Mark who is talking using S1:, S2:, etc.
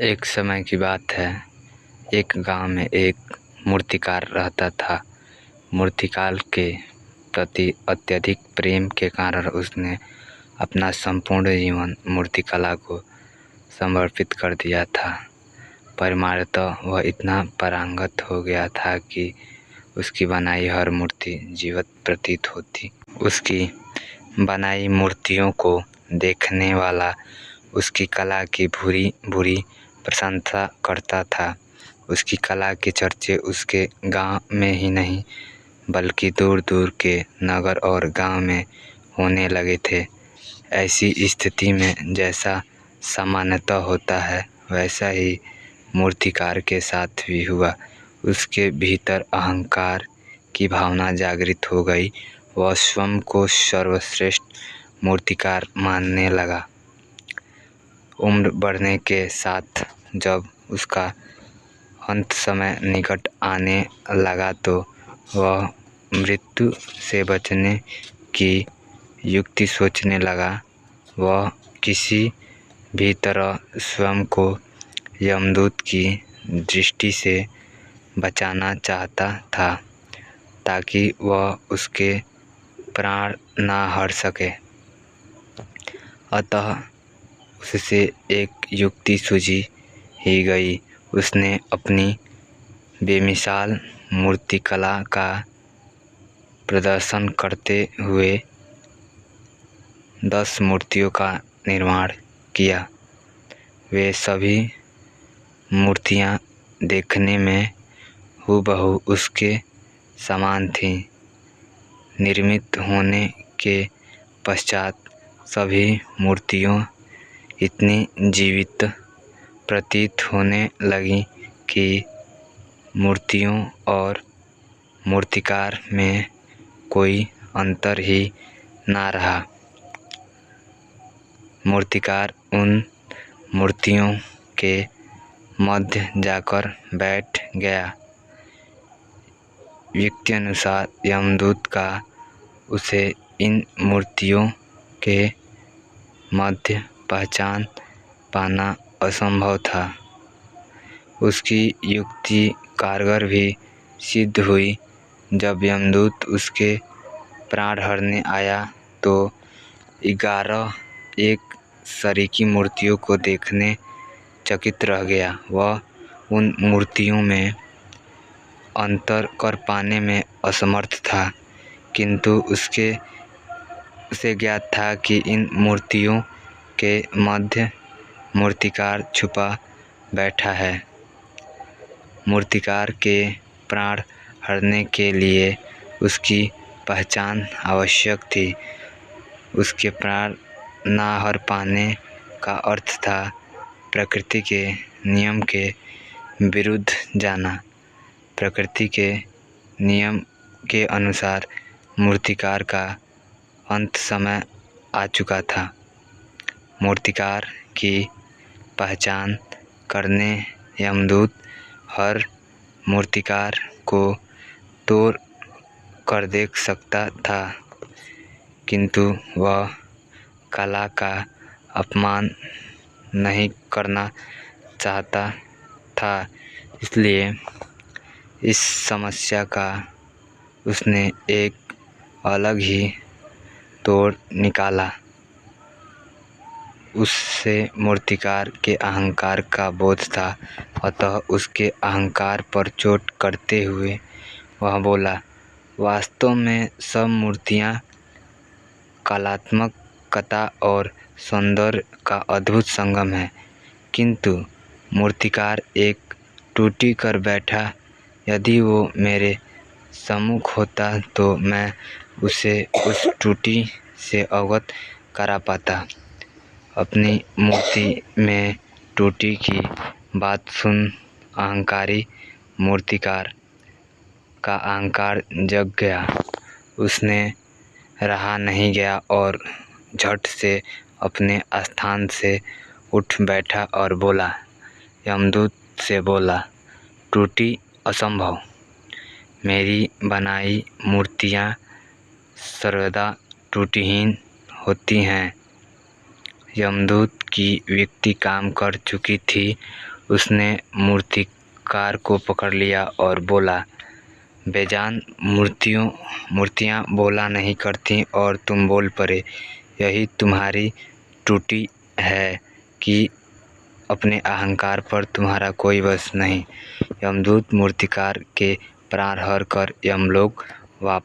S1: एक समय की बात है। एक गांव में एक मूर्तिकार रहता था। मूर्तिकार के प्रति अत्यधिक प्रेम के कारण उसने अपना संपूर्ण जीवन मूर्तिकला को समर्पित कर दिया था। परिमाणतः वह इतना पारंगत हो गया था कि उसकी बनाई हर मूर्ति जीवंत प्रतीत होती। उसकी बनाई मूर्तियों को देखने वाला उसकी कला की भूरी भूरी प्रशंसा करता था। उसकी कला के चर्चे उसके गांव में ही नहीं बल्कि दूर दूर के नगर और गांव में होने लगे थे। ऐसी स्थिति में जैसा सामान्यतः होता है वैसा ही मूर्तिकार के साथ भी हुआ। उसके भीतर अहंकार की भावना जागृत हो गई। वह स्वयं को सर्वश्रेष्ठ मूर्तिकार मानने लगा। उम्र बढ़ने के साथ जब उसका अंत समय निकट आने लगा तो वह मृत्यु से बचने की युक्ति सोचने लगा। वह किसी भी तरह स्वयं को यमदूत की दृष्टि से बचाना चाहता था ताकि वह उसके प्राण ना हर सके। अतः उससे एक युक्ति सूझी ही गई। उसने अपनी बेमिसाल मूर्तिकला का प्रदर्शन करते हुए 10 मूर्तियों का निर्माण किया। वे सभी मूर्तियां देखने में हूबहू उसके समान थीं। निर्मित होने के पश्चात सभी मूर्तियां इतनी जीवित प्रतीत होने लगीं कि मूर्तियों और मूर्तिकार में कोई अंतर ही ना रहा। मूर्तिकार उन मूर्तियों के मध्य जाकर बैठ गया। युक्त्यनुसार यमदूत का उसे इन मूर्तियों के मध्य पहचान पाना असंभव था। उसकी युक्ति कारगर भी सिद्ध हुई। जब यमदूत उसके प्राण हरने आया तो 11 एक सरीकी मूर्तियों को देखने चकित रह गया। वह उन मूर्तियों में अंतर कर पाने में असमर्थ था, किंतु उसे ज्ञात था कि इन मूर्तियों के मध्य मूर्तिकार छुपा बैठा है। मूर्तिकार के प्राण हरने के लिए उसकी पहचान आवश्यक थी। उसके प्राण ना हर पाने का अर्थ था प्रकृति के नियम के विरुद्ध जाना। प्रकृति के नियम के अनुसार मूर्तिकार का अंत समय आ चुका था। मूर्तिकार की पहचान करने यमदूत हर मूर्तिकार को तोड़ कर देख सकता था, किंतु वह कला का अपमान नहीं करना चाहता था। इसलिए इस समस्या का उसने एक अलग ही तोड़ निकाला। उससे मूर्तिकार के अहंकार का बोध था, अतः उसके अहंकार पर चोट करते हुए वह बोला, वास्तव में सब मूर्तियां कलात्मकता और सौंदर्य का अद्भुत संगम है, किंतु मूर्तिकार एक टूटी कर बैठा। यदि वो मेरे सम्मुख होता तो मैं उसे उस टूटी से अवगत करा पाता। अपनी मूर्ति में टूटी की बात सुन अहंकारी मूर्तिकार का अहंकार जग गया। उसने रहा नहीं गया और झट से अपने स्थान से उठ बैठा और बोला, यमदूत से बोला, टूटी असंभव। मेरी बनाई मूर्तियां सर्वदा टूटीहीन होती हैं। यमदूत की व्यक्ति काम कर चुकी थी, उसने मूर्तिकार को पकड़ लिया और बोला, बेजान मूर्तियाँ बोला नहीं करती और तुम बोल पड़े। यही तुम्हारी त्रुटि है कि अपने अहंकार पर तुम्हारा कोई बस नहीं। यमदूत मूर्तिकार के प्राण हर कर यमलोक वापस